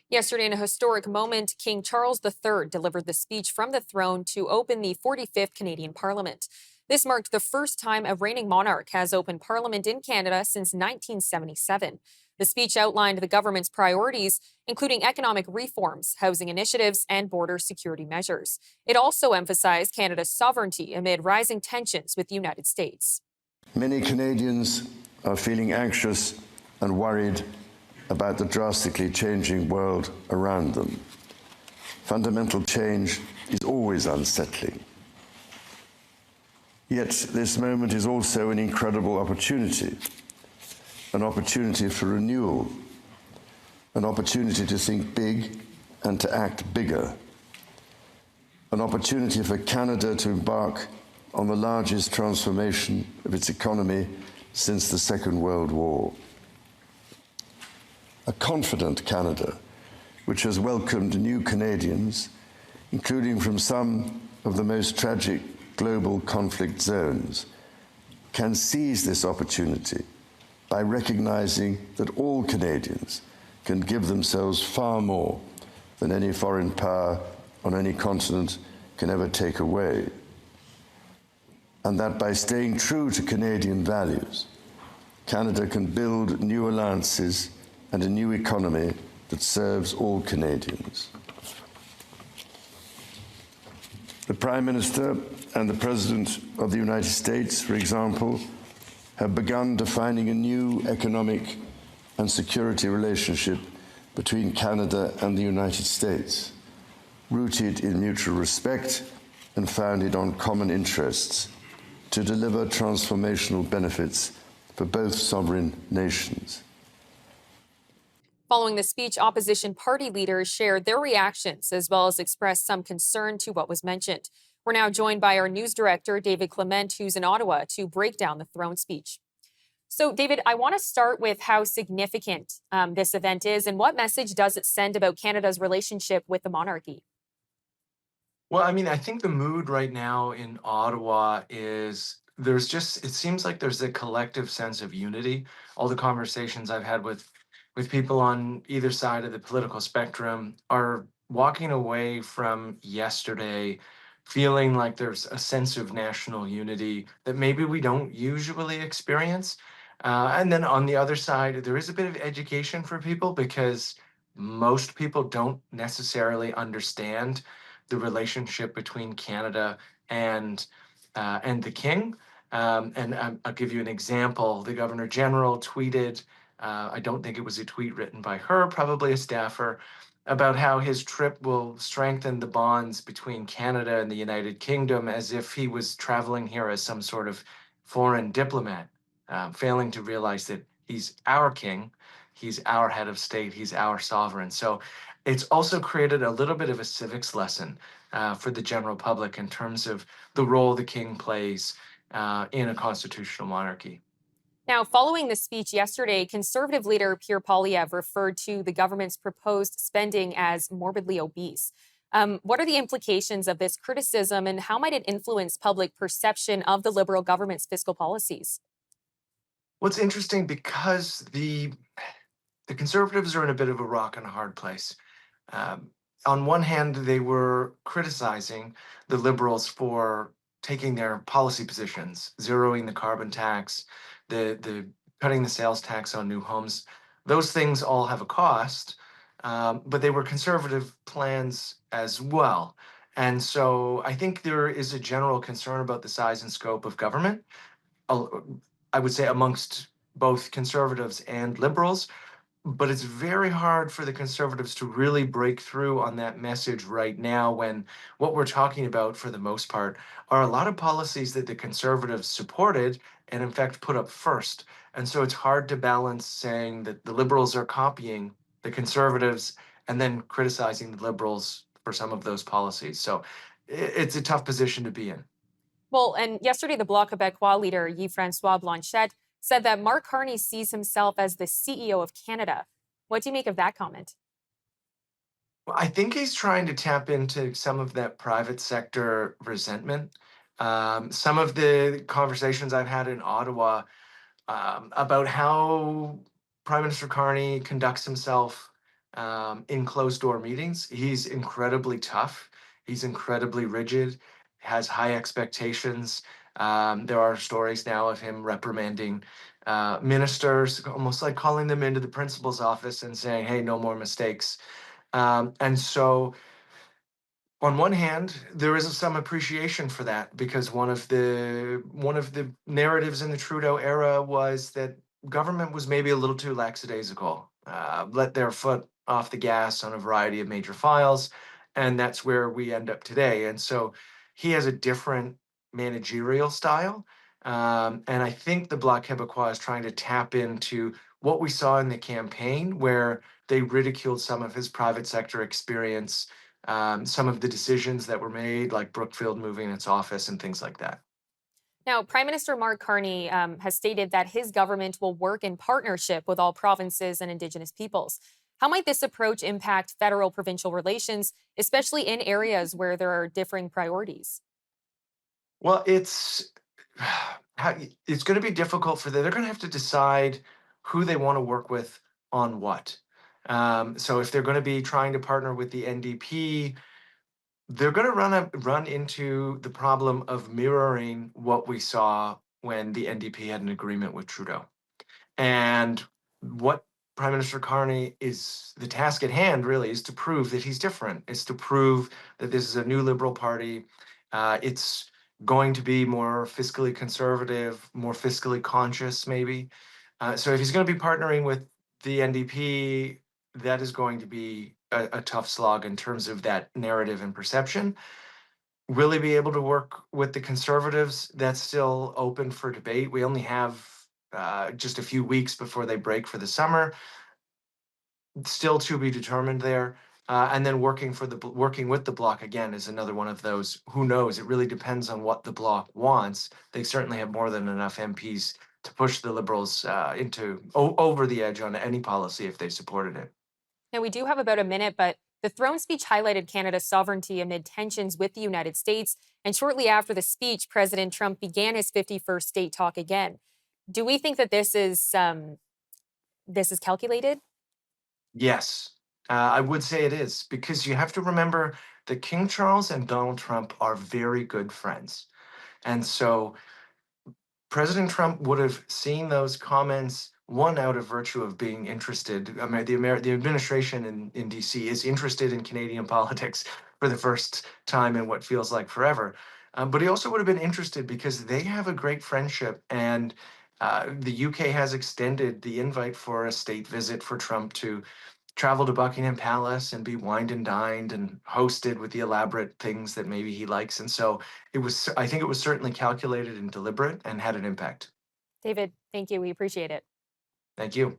Yesterday, in a historic moment, King Charles III delivered the speech from the throne to open the 45th Canadian Parliament. This marked the first time a reigning monarch has opened Parliament in Canada since 1977. The speech outlined the government's priorities, including economic reforms, housing initiatives, and border security measures. It also emphasized Canada's sovereignty amid rising tensions with the United States. Many Canadians are feeling anxious and worried about the drastically changing world around them. Fundamental change is always unsettling. Yet this moment is also an incredible opportunity, an opportunity for renewal, an opportunity to think big and to act bigger, an opportunity for Canada to embark on the largest transformation of its economy since the Second World War. A confident Canada, which has welcomed new Canadians, including from some of the most tragic global conflict zones, can seize this opportunity by recognizing that all Canadians can give themselves far more than any foreign power on any continent can ever take away. And that by staying true to Canadian values, Canada can build new alliances and a new economy that serves all Canadians. The Prime Minister and the President of the United States, for example, have begun defining a new economic and security relationship between Canada and the United States, rooted in mutual respect and founded on common interests to deliver transformational benefits for both sovereign nations. Following the speech, opposition party leaders shared their reactions as well as expressed some concern to what was mentioned. We're now joined by our news director, David Clement, who's in Ottawa, to break down the throne speech. So, David, I want to start with how significant this event is and what message does it send about Canada's relationship with the monarchy? Well, I mean, I think the mood right now in Ottawa is it seems like there's a collective sense of unity. All the conversations I've had with people on either side of the political spectrum are walking away from yesterday feeling like there's a sense of national unity that maybe we don't usually experience. And then on the other side, there is a bit of education for people because most people don't necessarily understand the relationship between Canada and and the King. I'll give you an example. The Governor General tweeted, I don't think it was a tweet written by her, probably a staffer, about how his trip will strengthen the bonds between Canada and the United Kingdom, as if he was traveling here as some sort of foreign diplomat, failing to realize that he's our king, he's our head of state, he's our sovereign. So it's also created a little bit of a civics lesson for the general public in terms of the role the king plays in a constitutional monarchy. Now, following the speech yesterday, Conservative leader Pierre Poilievre referred to the government's proposed spending as morbidly obese. What are the implications of this criticism and how might it influence public perception of the Liberal government's fiscal policies? What's interesting because the Conservatives are in a bit of a rock and a hard place. Um, on one hand, they were criticizing the Liberals for taking their policy positions, zeroing the carbon tax, the cutting the sales tax on new homes. Those things all have a cost, but they were conservative plans as well. And so I think there is a general concern about the size and scope of government. uh, I would say amongst both conservatives and liberals, but it's very hard for the conservatives to really break through on that message right now when what we're talking about for the most part are a lot of policies that the conservatives supported and in fact put up first. And so it's hard to balance saying that the liberals are copying the conservatives and then criticizing the liberals for some of those policies. So it's a tough position to be in. Well, and yesterday, the Bloc Québécois leader, Yves-François Blanchet, said that Mark Carney sees himself as the CEO of Canada. What do you make of that comment? Well, I think he's trying to tap into some of that private sector resentment. Some of the conversations I've had in Ottawa about how Prime Minister Carney conducts himself in closed door meetings. He's incredibly tough. He's incredibly rigid, has high expectations. There are stories now of him reprimanding ministers, almost like calling them into the principal's office and saying, "Hey, no more mistakes." And so on one hand, there is some appreciation for that because one of the narratives in the Trudeau era was that government was maybe a little too lackadaisical, let their foot off the gas on a variety of major files, and that's where we end up today. And so he has a different managerial style, and I think the Bloc Québécois is trying to tap into what we saw in the campaign, where they ridiculed some of his private sector experience, some of the decisions that were made, like Brookfield moving its office and things like that. Now, Prime Minister Mark Carney has stated that his government will work in partnership with all provinces and Indigenous peoples. How might this approach impact federal provincial relations, especially in areas where there are differing priorities? Well, it's going to be difficult for them. They're going to have to decide who they want to work with on what. So if they're going to be trying to partner with the NDP, they're going to run into the problem of mirroring what we saw when the NDP had an agreement with Trudeau. And what Prime Minister Carney is the task at hand really is to prove that he's different. It's to prove that this is a new Liberal Party. It's going to be more fiscally conservative, more fiscally conscious, maybe. So if he's going to be partnering with the NDP, that is going to be a tough slog in terms of that narrative and perception. Will he be able to work with the Conservatives? That's still open for debate. We only have just a few weeks before they break for the summer. Still to be determined there. And then working with the bloc again is another one of those. Who knows? It really depends on what the bloc wants. They certainly have more than enough MPs to push the Liberals over the edge on any policy if they supported it. Now, we do have about a minute, but the throne speech highlighted Canada's sovereignty amid tensions with the United States. And shortly after the speech, President Trump began his 51st state talk again. Do we think that this is calculated? Yes, I would say it is because you have to remember that King Charles and Donald Trump are very good friends. And so President Trump would have seen those comments, one, out of virtue of being interested. I mean, the administration in DC is interested in Canadian politics for the first time in what feels like forever. But he also would have been interested because they have a great friendship, and the UK has extended the invite for a state visit for Trump to travel to Buckingham Palace and be wined and dined and hosted with the elaborate things that maybe he likes. And so I think it was certainly calculated and deliberate and had an impact. David, thank you. We appreciate it. Thank you.